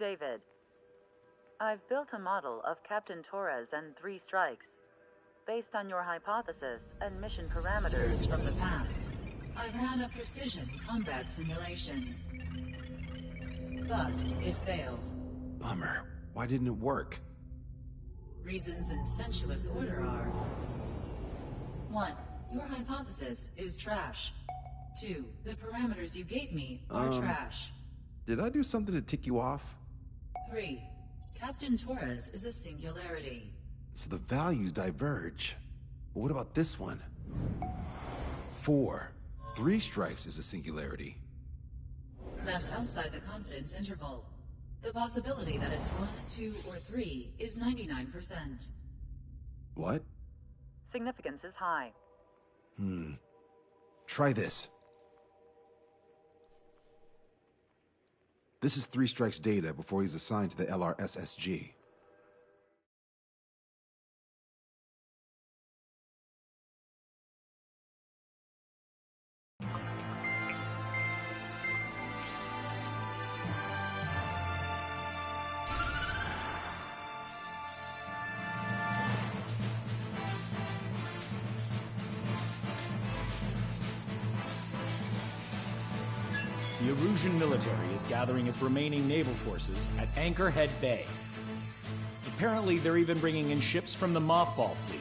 David. I've built a model of Captain Torres and 3 strikes. Based on your hypothesis and mission parameters from the past, I ran a precision combat simulation. But it failed. Bummer. Why didn't it work? Reasons in sensuous order are... 1. Your hypothesis is trash. 2. The parameters you gave me are trash. Did I do something to tick you off? 3. Captain Torres is a singularity. So the values diverge. But what about this one? 4. 3 strikes is a singularity. That's outside the confidence interval. The possibility that it's 1, 2, or 3 is 99%. What? significance is high. Try this. This is 3 Strike's data before he's assigned to the LRSSG. The Erusian military is gathering its remaining naval forces at Anchorhead Bay. Apparently, they're even bringing in ships from the Mothball fleet.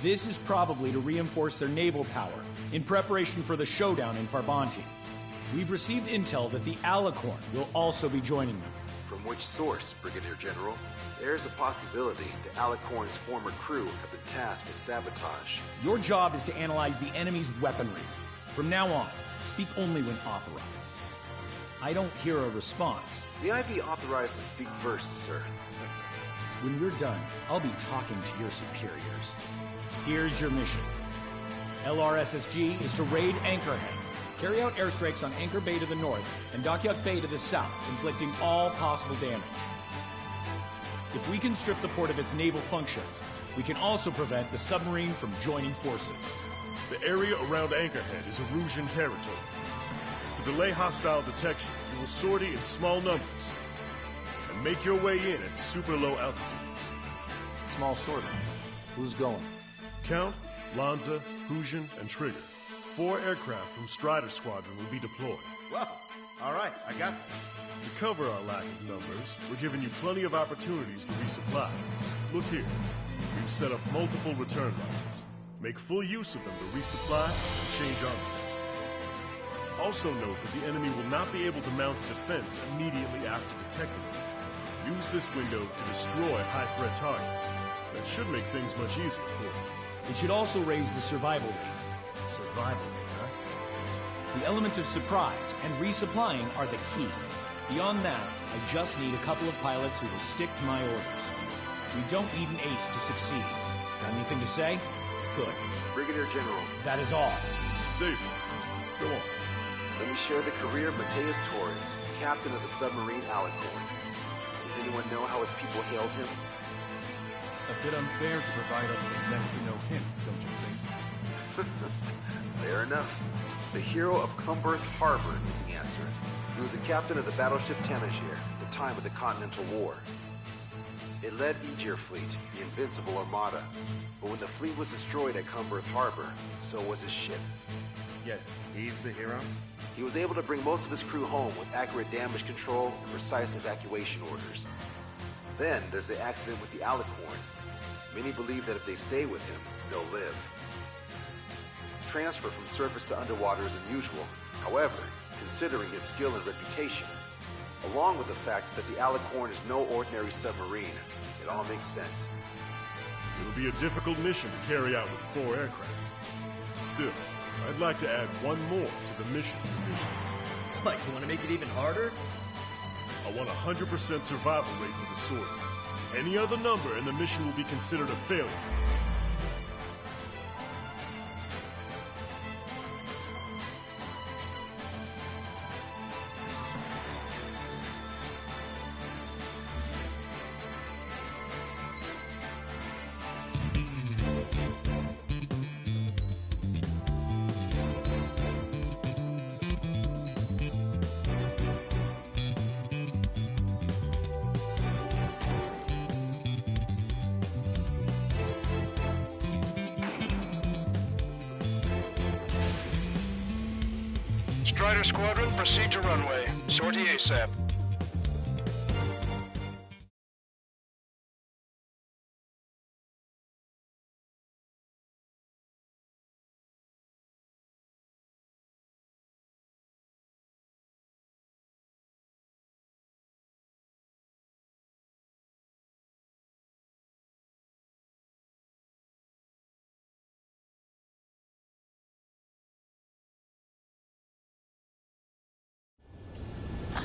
This is probably to reinforce their naval power in preparation for the showdown in Farbanti. We've received intel that the Alicorn will also be joining them. From which source, Brigadier General? There's a possibility the Alicorn's former crew have been tasked with sabotage. Your job is to analyze the enemy's weaponry. From now on, speak only when authorized. I don't hear a response. May I be authorized to speak first, sir? When you're done, I'll be talking to your superiors. Here's your mission. LRSSG is to raid Anchorhead, carry out airstrikes on Anchor Bay to the north and Dockyuk Bay to the south, inflicting all possible damage. If we can strip the port of its naval functions, we can also prevent the submarine from joining forces. The area around Anchorhead is Erusian territory. To delay hostile detection, you will sortie in small numbers and make your way in at super low altitudes. Small sortie. Who's going? Count, Lanza, Hujan, and Trigger. 4 aircraft from Strider Squadron will be deployed. Well, all right, I got this. To cover our lack of numbers, we're giving you plenty of opportunities to resupply. Look here. We've set up multiple return lines. Make full use of them to resupply and change armaments. Also note that the enemy will not be able to mount a defense immediately after detecting them. Use this window to destroy high-threat targets. That should make things much easier for you. It should also raise the survival rate. Survival rate, huh? The element of surprise and resupplying are the key. Beyond that, I just need a couple of pilots who will stick to my orders. We don't need an ace to succeed. Got anything to say? Good. Brigadier General. That is all. David, go on. Let me share the career of Mateus Torres, captain of the submarine Alicorn. Does anyone know how his people hailed him? A bit unfair to provide us with next to no hints, don't you think? Fair enough. The hero of Cumberth Harbor is the answer. He was the captain of the battleship Tanager at the time of the Continental War. It led Aegir Fleet, the Invincible Armada. But when the fleet was destroyed at Cumberth Harbor, so was his ship. Yet, he's the hero? He was able to bring most of his crew home with accurate damage control and precise evacuation orders. Then there's the accident with the Alicorn. Many believe that if they stay with him, they'll live. Transfer from surface to underwater is unusual. However, considering his skill and reputation, along with the fact that the Alicorn is no ordinary submarine, it all makes sense. It'll be a difficult mission to carry out with 4 aircraft. Still, I'd like to add one more to the mission conditions. Like, you want to make it even harder? I want a 100% survival rate for the sortie. Any other number and the mission will be considered a failure. Strider Squadron, proceed to runway. Sortie ASAP.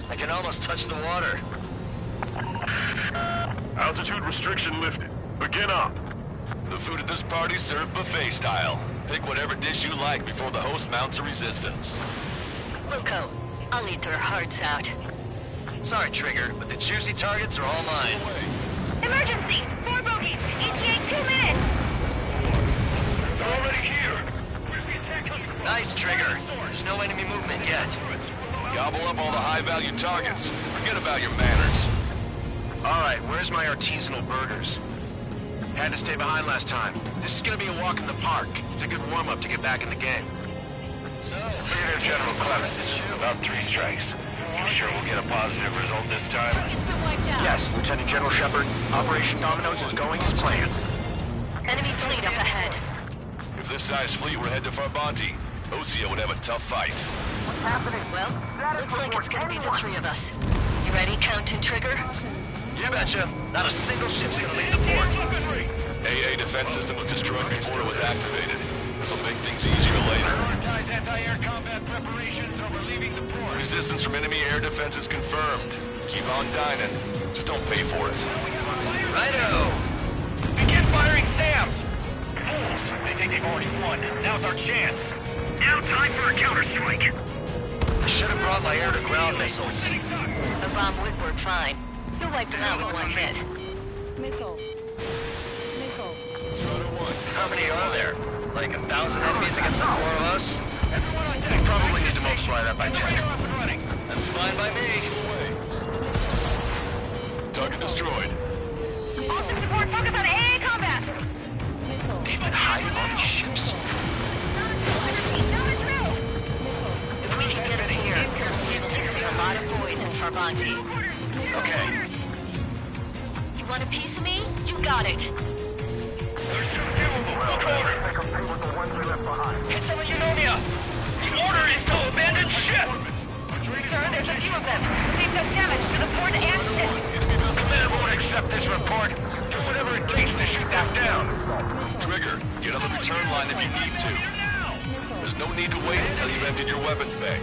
I can almost touch the water. Altitude restriction lifted. Begin up. The food at this party's served buffet style. Pick whatever dish you like before the host mounts a resistance. Wilco, I'll eat their hearts out. Sorry, Trigger, but the juicy targets are all mine. Emergency! 4 bogeys! ETA 2 minutes! They're already here! Nice, Trigger. There's no enemy movement yet. Gobble up all the high-value targets. Forget about your manners. Alright, where's my artisanal burgers? Had to stay behind last time. This is gonna be a walk in the park. It's a good warm-up to get back in the game. So, Brigadier General Clemens, about 3 strikes. You sure we'll get a positive result this time? Target's been wiped out. Yes, Lieutenant General Shepard. Operation Dominoes is going as planned. Enemy fleet up ahead. If this size fleet were head to Farbanti, Osio would have a tough fight. Well, looks like it's gonna be the 3 of us. You ready, Count and Trigger? you betcha. Not a single ship's gonna leave the port. AA defense system was destroyed before it was activated. This'll make things easier later. Anti-air combat preparations over leaving the port. Resistance from enemy air defense is confirmed. Keep on dining. Just don't pay for it. Righto! Begin firing SAMs! Fools! They think they've already won. Now's our chance. Now time for a counterstrike. I should have brought my air-to-ground missiles. A bomb would work fine. You'll wipe them out with 1 hit. How many are there? Like 1,000 enemies against the 4 of us? We probably need to multiply that by 10. That's fine by me. Target destroyed. Austin support, focus on AA combat! They've been hiding all these ships. If we can get in here, we'll be able to save a lot of boys in Farbanti. Okay. You want a piece of me? You got it. There's 2 fuelable. Look over. Hit some of Eunomia. The order is to abandon ship. Sir, there's a few of them. They've done damage to the port and ship. Commander won't accept this report. Do whatever it takes to shoot them down. Trigger, get on the return line if you need to. There's no need to wait until you've emptied your weapons bay.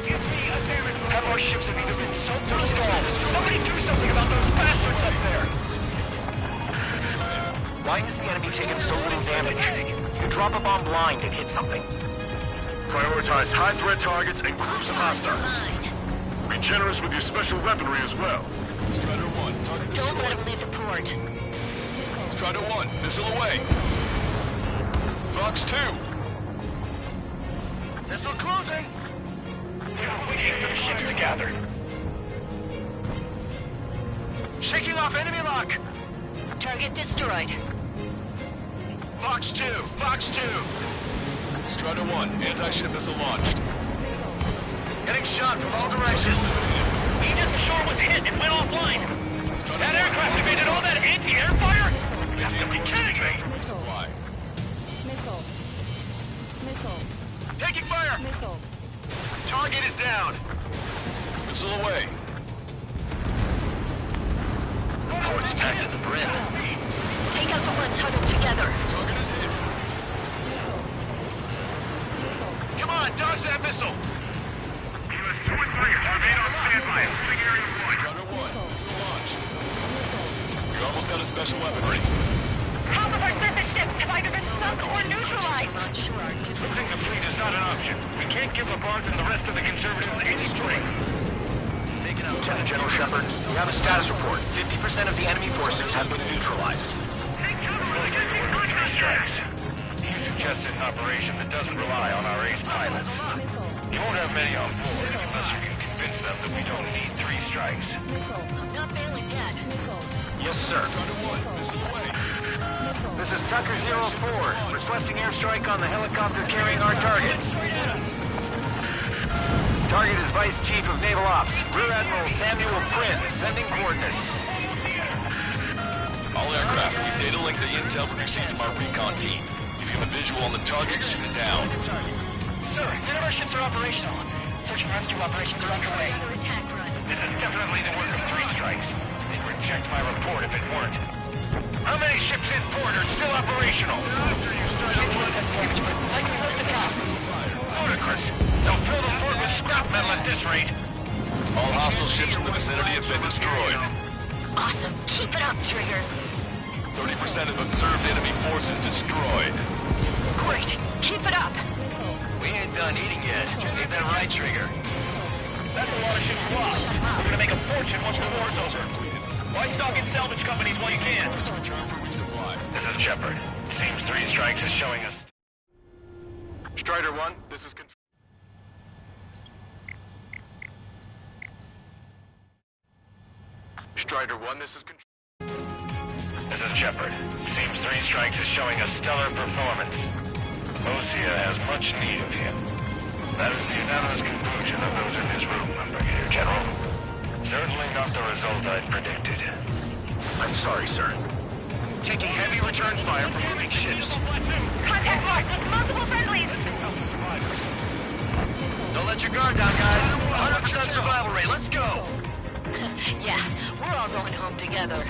Have our ships have either been sunk or stalled. Somebody do something about those bastards up there. Why has the enemy taken so little damage? You can drop a bomb blind and hit something. Prioritize high-threat targets and groups of hostiles. Be generous with your special weaponry as well. Strider 1, target Don't destroyed. let him leave the port. Strider 1, missile away. Fox 2. Missile closing! Waiting for the ships to gather. Shaking off enemy lock! Target destroyed. Fox 2! Fox 2! Strider 1, anti-ship missile launched. Getting shot from all directions. Aegis Ashore was hit and went offline. That aircraft evaded all that anti-air fire? You have to be kidding me! Resupply. Taking fire! Target is down. Missile away. Port's packed to the brim. Take out the ones huddled together. Target is hit. Come on, dodge that missile! US 2 and 3, remain on standby. Moving area 1. Strider 1, missile launched. You're almost out of special weaponry. Half of our surface ships have either been sunk or neutralized. I'm not sure our Losing the fleet is not an option. We can't give LeBarge and the rest of the conservatives any strength. Taking out Lieutenant General Shepard, we have a status report. 50% of the enemy forces have been neutralized. He suggested an operation that doesn't rely on our ace pilots. You won't have many on board unless you can convince them that we don't need 3 strikes. I'm not bailing yet. Yes, sir. Strider 1, missile away. This is Tucker 04, requesting airstrike on the helicopter carrying our target. Target is Vice Chief of Naval Ops, Rear Admiral Samuel Prin, sending coordinates. All aircraft, we've data linked the intel we received from our recon team. If you have a visual on the target, shoot it down. Sir, none of our ships are operational. Search and rescue operations are underway. This is definitely the work of 3 strikes. They'd reject my report if it weren't. How many ships in port are still operational? Ludicrous. They'll fill the port with scrap metal at this rate. All hostile ships in the vicinity have been destroyed. Awesome. Keep it up, Trigger. 30% of observed enemy forces destroyed. Great. Keep it up. We ain't done eating yet. Ain't that right, Trigger? That's a lot of ships lost. We're gonna make a fortune once the war's over. Why stock in salvage companies while you can? Return for resupply. This is Shepard. Seems 3 strikes is showing us. Strider 1, this is control. Strider 1, this is control. This is Shepard. Seems 3 strikes is showing a stellar performance. Osia has much need of him. That is the unanimous conclusion of those in this room, Brigadier General. Certainly not the result I'd predicted. I'm sorry, sir. Taking heavy return fire from moving ships. Contact marked with multiple friendlies. Don't let your guard down, guys. 100% survival rate. Let's go. Yeah, we're all going home together.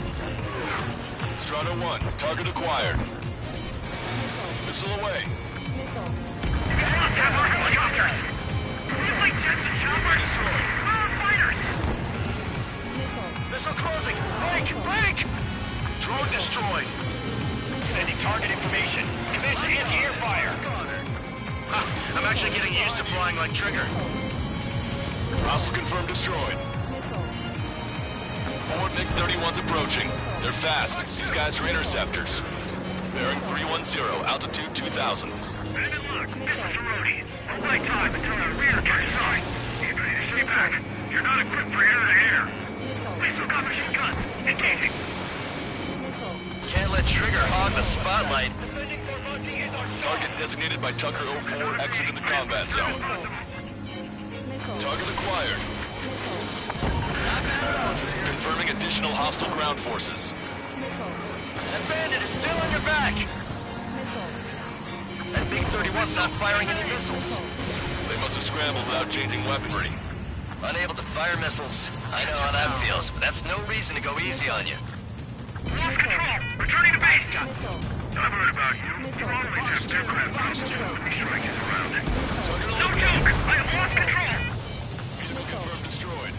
Strata 1, target acquired. Missile away. Destroyed. Missile closing. Break! Drone destroyed. Sending target information. Commence anti-air fire. I'm actually getting used to flying like Trigger. Hostile confirmed destroyed. 4 MiG-31s approaching. They're fast. These guys are interceptors. Bearing 310, altitude 2000. Bandit, look, this is Rhodey. We're right time until our rear gets sight. You ready to stay back? You're not equipped for air-to-air. Please look up machine guns. Engaging. Can't let Trigger hog the spotlight. Target designated by Tucker 04 exited the combat zone. Target acquired. Confirming additional hostile ground forces. That bandit is still on your back. That MiG-31's not firing any missiles. They must have scrambled without changing weaponry. Unable to fire missiles. I know how that feels, but that's no reason to go easy on you. Lost control. Returning to base. I've heard about you. You've always had aircraft close to 3 strikers around it. No joke! I have lost control! Vehicle confirmed destroyed.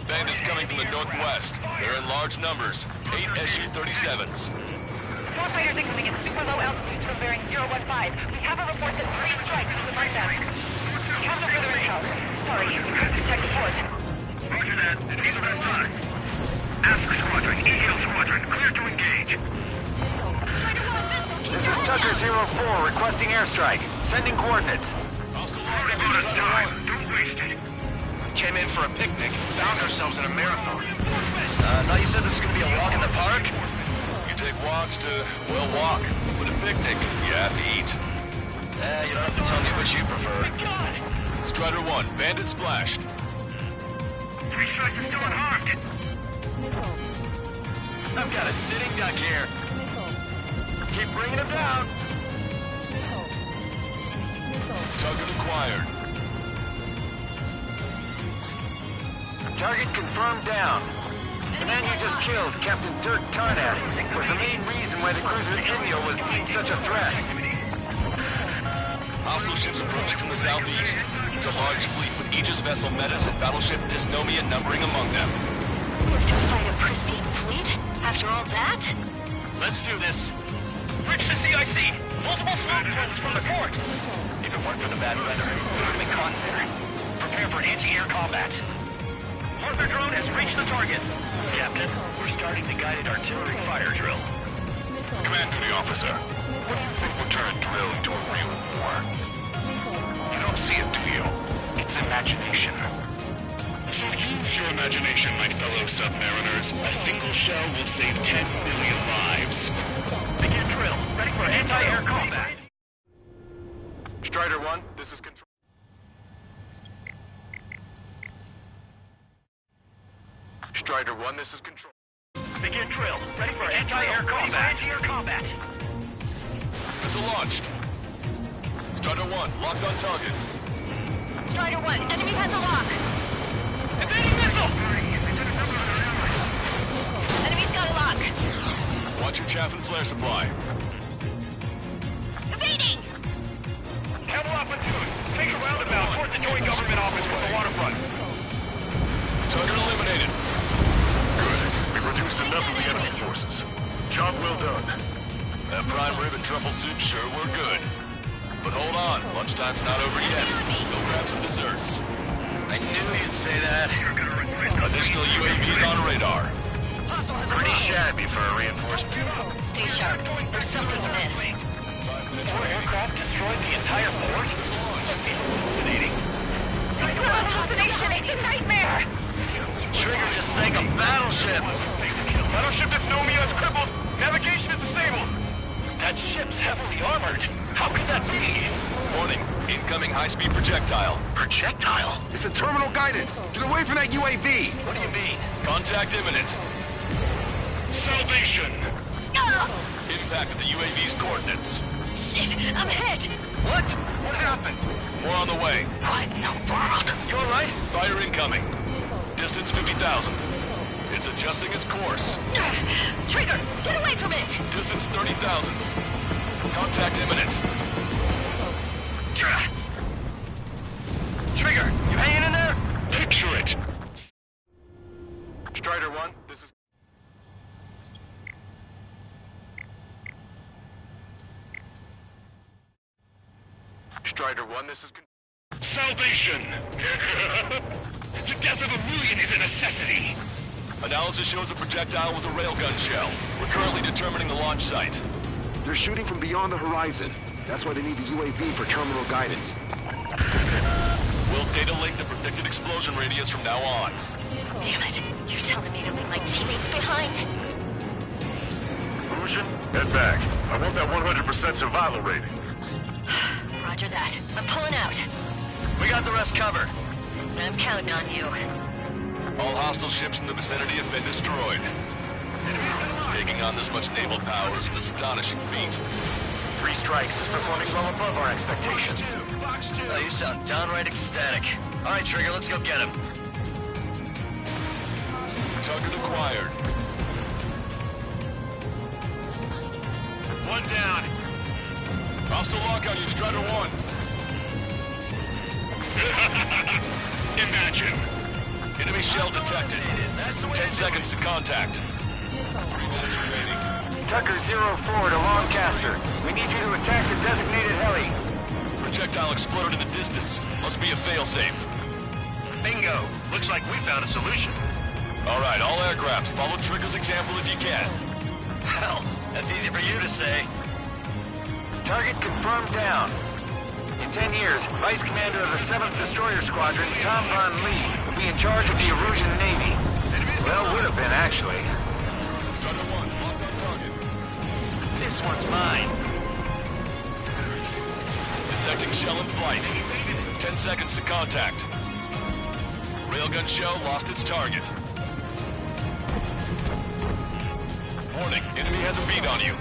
Bandits coming from the northwest. They're in large numbers. 8 Su-37s. Warfighters incoming at super low altitudes from bearing 015. We have a report that 3 strikes was among them. We have no further intel. Sorry, we couldn't detect the port. Roger that. It is about time. Ask Squadron, EL Squadron, clear to engage. This is Tucker 04 requesting airstrike. Sending coordinates. Hostile Sorry aircraft about is us, trying to time. run. Don't waste it. Came in for a picnic, found ourselves in a marathon. I thought you said this was going to be a walk in the park? You take walks to, well, walk. With a picnic, you have to eat. You don't have to tell me which you prefer. Strider 1, bandit splashed. 3 strikes are still unharmed. I've got a sitting duck here. Keep bringing him down. Target acquired. Target confirmed down. The man you just killed, Captain Dirk Tarnat, was the main reason why the cruiser Emil was such a threat. Hostile ships approaching from the southeast. It's a large fleet with Aegis vessel Metis and battleship Dysnomia numbering among them. To fight a pristine fleet? After all that? Let's do this. Reach the CIC! Multiple smoke threats from the port! If it weren't for the bad weather, we would have been caught there. Prepare for anti-air combat. Mortar drone has reached the target. Captain, we're starting the guided artillery fire drill. Command to the officer. What do you think will turn a drill into a real war? You don't see it, do you? It's imagination. So use your imagination, my fellow submariners. A single shell will save 10 million lives. Begin drill. Ready for anti-air combat. Strider 1, this is control. Strider 1, this is Control. Begin drill. Ready for anti-air combat. Anti-air combat. Missile launched. Strider 1, locked on target. Strider 1, enemy has a lock. Evading missile! Enemy's got a lock. Watch your chaff and flare supply. Evading! Cavalry platoon, take a roundabout towards the joint government office from the waterfront. Target eliminated. Good. We've reduced enough of the enemy forces. Job well done. That prime rib and truffle soup sure were good. But hold on, lunchtime's not over yet. Go grab some desserts. I knew you'd say that. Additional UAVs on radar. Pretty shabby for a reinforcement. Stay sharp. There's something amiss. 5 minutes Our remaining. aircraft destroyed the entire fort? Missile launched. Hallucinating. Hallucination! It's a nightmare! Trigger just sank a battleship. Battleship that's known me as crippled. Navigation is disabled. That ship's heavily armored. How could that be? Warning, incoming high-speed projectile. Projectile? It's the terminal guidance. Get away from that UAV. What do you mean? Contact imminent. Salvation. Impact at the UAV's coordinates. Shit! I'm hit! What? What happened? More on the way. What in the world? You alright? Fire incoming. Distance 50,000. It's adjusting its course. Trigger, get away from it! Distance 30,000. Contact imminent. Trigger, you hanging in there? Picture it. Strider 1, this is... Strider 1, this is... Salvation! The death of 1,000,000 is a necessity! Analysis shows the projectile was a railgun shell. We're currently determining the launch site. They're shooting from beyond the horizon. That's why they need the UAV for terminal guidance. We'll data link the predicted explosion radius from now on. Damn it. You're telling me to leave my teammates behind? Illusion, head back. I want that 100% survival rating. Roger that. I'm pulling out. We got the rest covered. I'm counting on you. All hostile ships in the vicinity have been destroyed. Taking on this much naval power is an astonishing feat. 3 strikes is performing well above our expectations. Oh, you sound downright ecstatic. All right, Trigger, let's go get him. Target acquired. One down. Hostile lock on you, Strider 1. Imagine. Enemy shell detected. 10 seconds to contact. 3 minutes remaining. Tucker 04 to Lancaster. We need you to attack the designated heli. Projectile exploded in the distance. Must be a failsafe. Bingo. Looks like we found a solution. All right, all aircraft, follow Trigger's example if you can. Hell, that's easy for you to say. Target confirmed down. In 10 years, Vice Commander of the 7th Destroyer Squadron, Tom Von Lee, will be in charge of the Erusian Navy. Well, would have been, actually. Strider 1, locked on target. This one's mine. Detecting shell in flight. 10 seconds to contact. Railgun shell lost its target. Warning, enemy has a bead on you.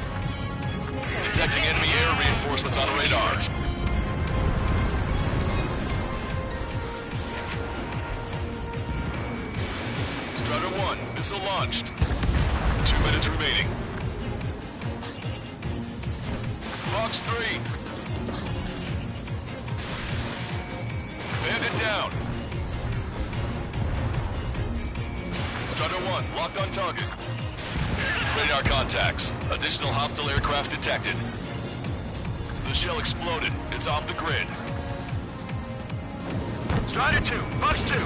Detecting enemy air reinforcements on radar. Strider 1, missile launched. 2 minutes remaining. Fox 3. Bandit down. Strider 1, locked on target. Radar contacts. Additional hostile aircraft detected. The shell exploded. It's off the grid. Strider 2, Fox 2.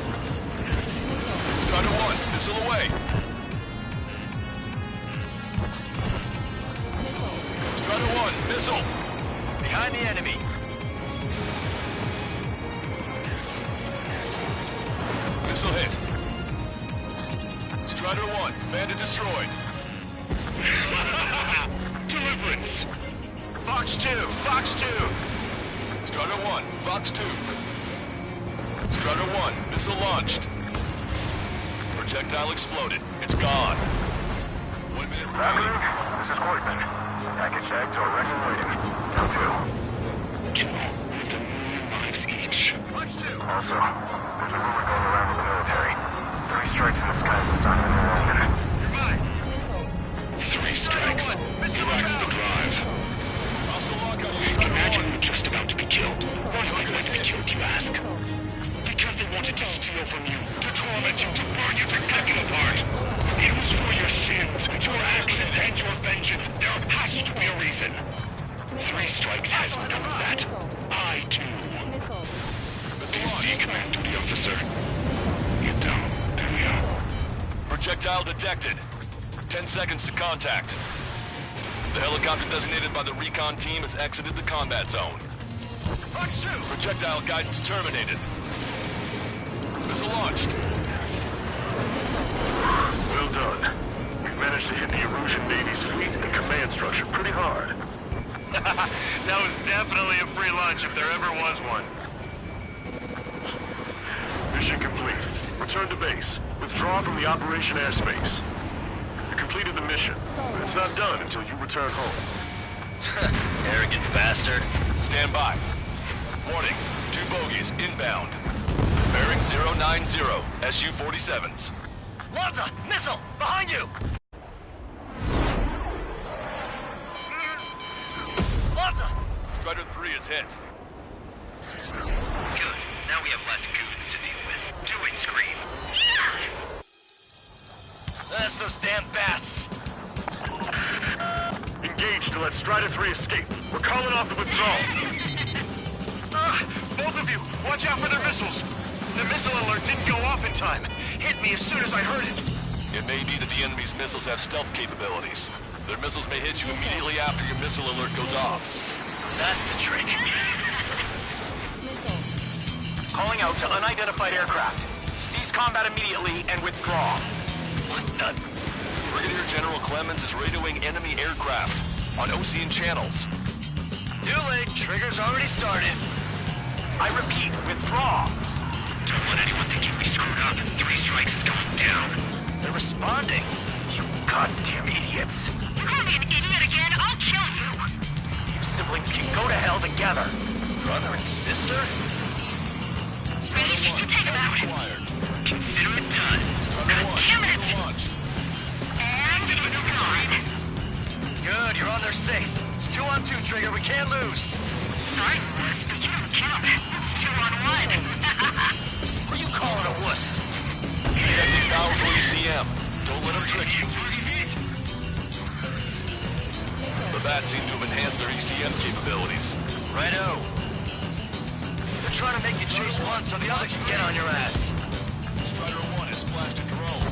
Strider 1, missile away. Strider 1, missile. Behind the enemy. Missile hit. Strider 1, bandit destroyed. Deliverance. Fox 2, Fox 2. Strider 1, Fox 2. Strider 1, missile launched. Projectile exploded. It's gone. 1 minute remaining. This is Whiteman. Package tagged to a record waiting. Down 2. 2 with a million lives each. Punch 2. Also, there's a rumor going around with the military. 3 strikes in the sky is a sign of a new omen. You're mine. 3 strikes. Relax the drive. Hostile lockout. You struck Imagine 1. you're just about to be killed. Why would they be killed, you ask? Because they wanted to steal from you, to torment you, to burn you, to cut you apart. It was for your sins, your actions, and your vengeance. There has to be a reason. 3 strikes has proven that. I, too. Missile You see launched. command duty, officer? You don't, do you? Projectile detected. 10 seconds to contact. The helicopter designated by the recon team has exited the combat zone. Punch 2. Projectile guidance terminated. Missile launched. Well done. We've managed to hit the Erusian Navy's fleet and command structure pretty hard. That was definitely a free lunch if there ever was one. Mission complete. Return to base. Withdraw from the operation airspace. You completed the mission, but it's not done until you return home. Arrogant bastard. Stand by. Warning. 2 bogies inbound. Bearing 090. Su-47s. Lanza! Missile! Behind you! Lanza! Strider 3 is hit. Good. Now we have less goons to deal with. Do it, Scream. That's those damn bats. Engage to let Strider 3 escape. We're calling off the withdrawal. Both of you, watch out for their missiles. The missile alert didn't go off in time. Hit me as soon as I heard it. It may be that the enemy's missiles have stealth capabilities. Their missiles may hit you immediately after your missile alert goes off. That's the trick. Calling out to unidentified aircraft. Cease combat immediately and withdraw. What the? Brigadier General Clemens is radioing enemy aircraft on Ocean channels. Too late. Trigger's already started. I repeat, withdraw. Don't let anyone think you'll be screwed up. 3 strikes is going down. They're responding. You goddamn idiots. You call me an idiot again, I'll kill you. You siblings can go to hell together. Brother and sister? Reach, you take him out. Consider it done. God damn it! Missile launched. And it's gone. Good, you're on their 6. It's 2 on 2, Trigger. We can't lose. Sorry, Wuss, but you don't count. It's 2 on 1. Who are you calling a wuss? Detecting powerful ECM. Don't let them trick you. The bats seem to have enhanced their ECM capabilities. Righto. They're trying to make you chase one so the other can get on your ass. Strider 1 has splashed a drone.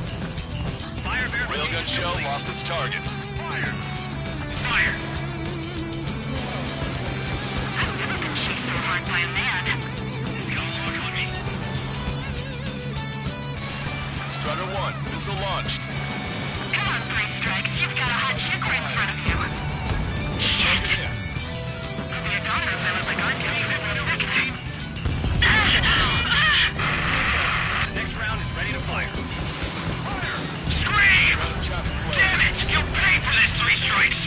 Railgun shell lost its target. Fire! I've never been chased so hard by a man. He's got a lock on me. Strider 1, missile launched. Come on, 3 strikes. You've got a hot chick right in front of you. Target hit. I'll be a daughter if I was like I'm doing for a second. Next round is ready to fire. Scream! Traffic Damn flares. it! You'll pay for this, 3 strikes!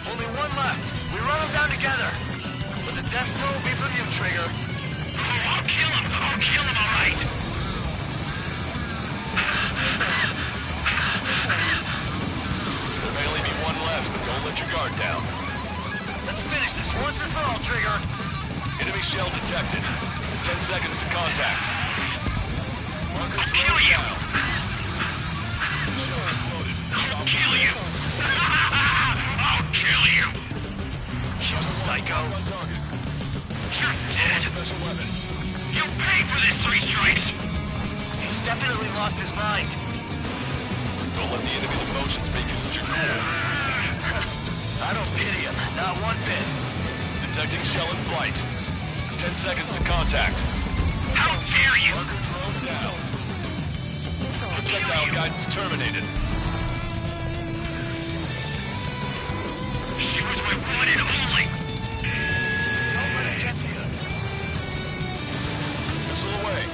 Only one left. We run them down together. But the death blow will be from you, Trigger. Oh, I'll kill him! I'll kill him, all right! There may only be one left, but don't let your guard down. Let's finish this once and for all, Trigger. Enemy shell detected. 10 seconds to contact. Marker I'll drone kill you! down. Shell exploded. It's I'll off kill you! I'll kill you! You psycho. on target. You're dead! Special weapons. You'll pay for this, 3 strikes! He's definitely lost his mind. Don't let the enemy's emotions make you lose your cool. I don't pity him. Not one bit. Detecting shell in flight. 10 seconds to contact. How dare you! Marker drone down. Projectile guidance terminated. She was my one and only! Don't let it get to you. Missile away.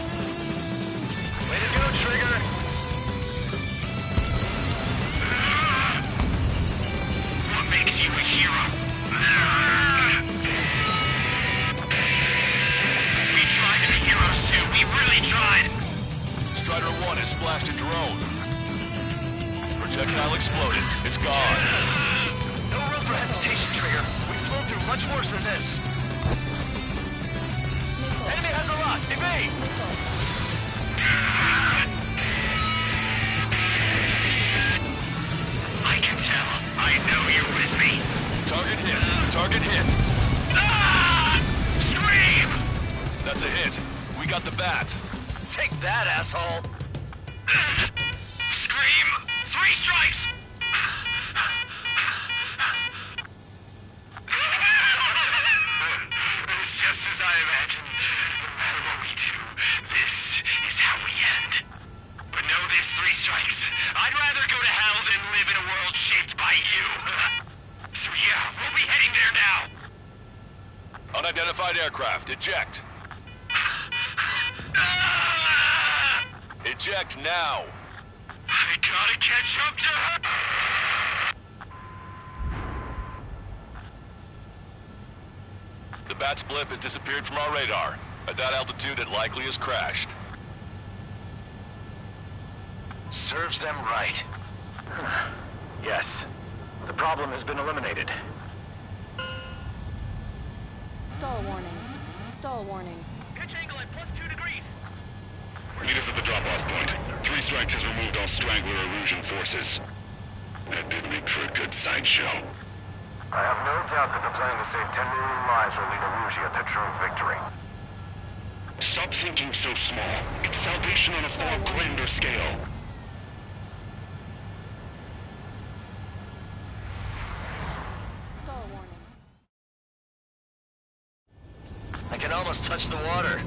Way to go, Trigger. Strider 1 has splashed a drone. Projectile exploded. It's gone. No room for hesitation, Trigger. We've flown through much worse than this. Enemy has a lot. Evade! I can tell. I know you're with me. Target hit. Target hit. Ah! Scream! That's a hit. We got the bat. Take that, asshole! Scream! 3 strikes! It's just as I imagined. No matter what we do, this is how we end. But know this, 3 strikes. I'd rather go to hell than live in a world shaped by you. So yeah, we'll be heading there now. Unidentified aircraft. Eject. Eject now. I gotta catch up to her. The bat's blip has disappeared from our radar. At that altitude, it likely has crashed. Serves them right. Yes. The problem has been eliminated. Stall warning. Stall warning. Pitch angle at +2 degrees. Meet us at the drop-off point. 3 strikes has removed all straggler Erusian forces. That did make for a good sideshow. I have no doubt that the plan to save 10 million lives will lead Erusia to true victory. Stop thinking so small. It's salvation on a far grander scale. Stall warning. I can almost touch the water.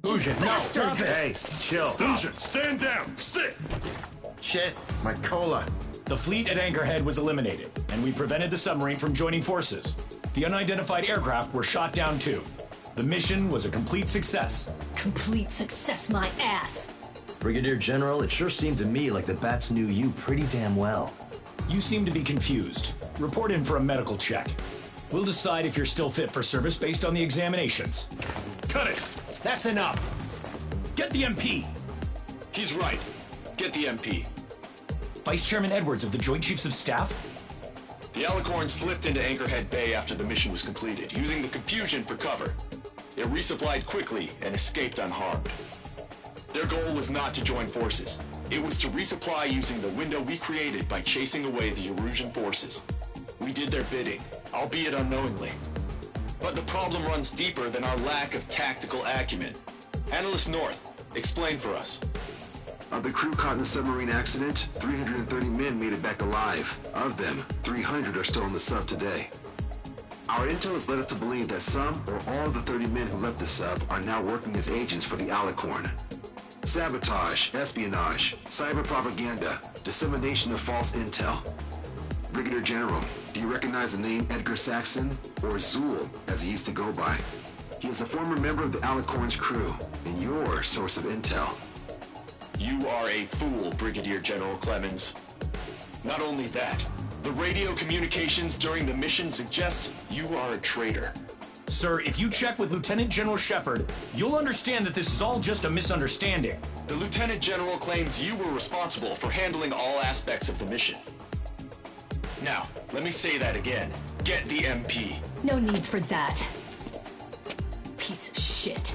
Fusion, no! Stop it! Hey, chill. Fusion, stand down! Sit! Shit, my cola. The fleet at Anchorhead was eliminated, and we prevented the submarine from joining forces. The unidentified aircraft were shot down too. The mission was a complete success. Complete success, my ass! Brigadier General, it sure seemed to me like the bats knew you pretty damn well. You seem to be confused. Report in for a medical check. We'll decide if you're still fit for service based on the examinations. Cut it! That's enough! Get the MP! He's right. Get the MP. Vice Chairman Edwards of the Joint Chiefs of Staff? The Alicorn slipped into Anchorhead Bay after the mission was completed, using the confusion for cover. It resupplied quickly and escaped unharmed. Their goal was not to join forces. It was to resupply using the window we created by chasing away the Erusian forces. We did their bidding, albeit unknowingly. But the problem runs deeper than our lack of tactical acumen. Analyst North, explain for us. Of the crew caught in the submarine accident, 330 men made it back alive. Of them, 300 are still on the sub today. Our intel has led us to believe that some or all of the 30 men who left the sub are now working as agents for the Alicorn. Sabotage, espionage, cyber propaganda, dissemination of false intel. Brigadier General, do you recognize the name Edgar Saxon, or Zool, as he used to go by? He is a former member of the Alicorn's crew, and your source of intel. You are a fool, Brigadier General Clemens. Not only that, the radio communications during the mission suggest you are a traitor. Sir, if you check with Lieutenant General Shepard, you'll understand that this is all just a misunderstanding. The Lieutenant General claims you were responsible for handling all aspects of the mission. Now, let me say that again. Get the MP. No need for that. Piece of shit.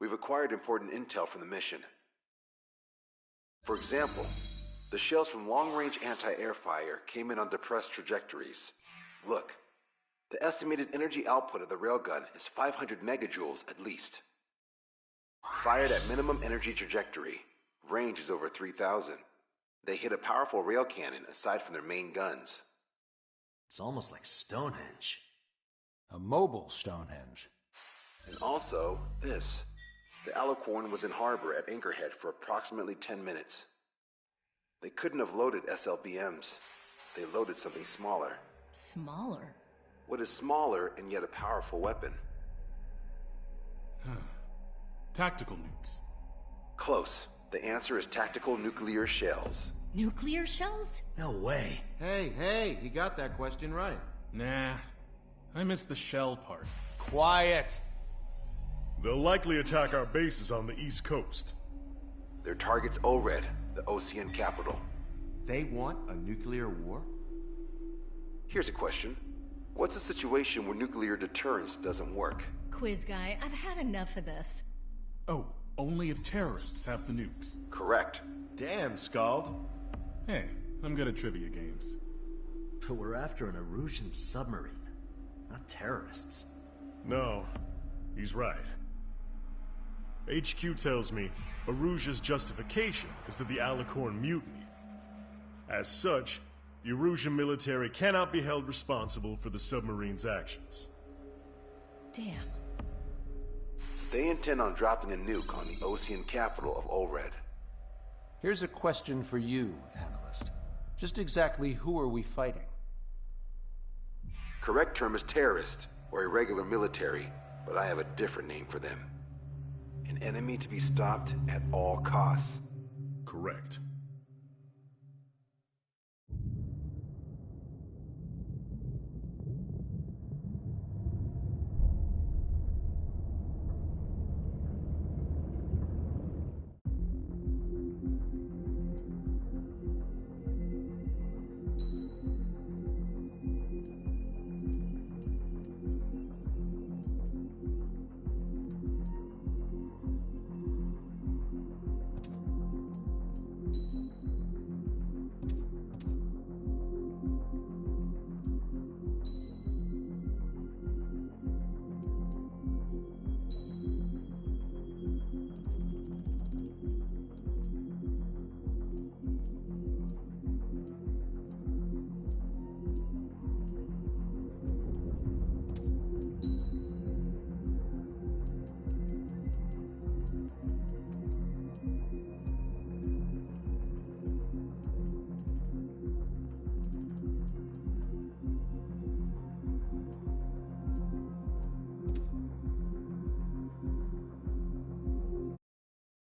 We've acquired important intel from the mission. For example, the shells from long-range anti-air fire came in on depressed trajectories. Look, the estimated energy output of the railgun is 500 megajoules at least. Fired at minimum energy trajectory. Range is over 3,000. They hit a powerful rail cannon aside from their main guns. It's almost like Stonehenge. A mobile Stonehenge. And also, this. The Alicorn was in harbor at Anchorhead for approximately 10 minutes. They couldn't have loaded SLBMs. They loaded something smaller. Smaller? What is smaller and yet a powerful weapon? Tactical nukes. Close. The answer is tactical nuclear shells. Nuclear shells? No way. Hey, he got that question right. Nah, I missed the shell part. Quiet. They'll likely attack our bases on the East Coast. Their target's Anchorhead, the Ocean capital. They want a nuclear war? Here's a question. What's a situation where nuclear deterrence doesn't work? Quiz guy, I've had enough of this. Oh, only if terrorists have the nukes. Correct. Damn, Scald. Hey, I'm good at trivia games. But we're after an Erusian submarine, not terrorists. No, he's right. HQ tells me Erusia's justification is that the Alicorn mutinied. As such, the Erusian military cannot be held responsible for the submarine's actions. Damn. So they intend on dropping a nuke on the Ocean capital of Anchorhead. Here's a question for you, analyst. Just exactly who are we fighting? Correct term is terrorist, or irregular military, but I have a different name for them. An enemy to be stopped at all costs. Correct.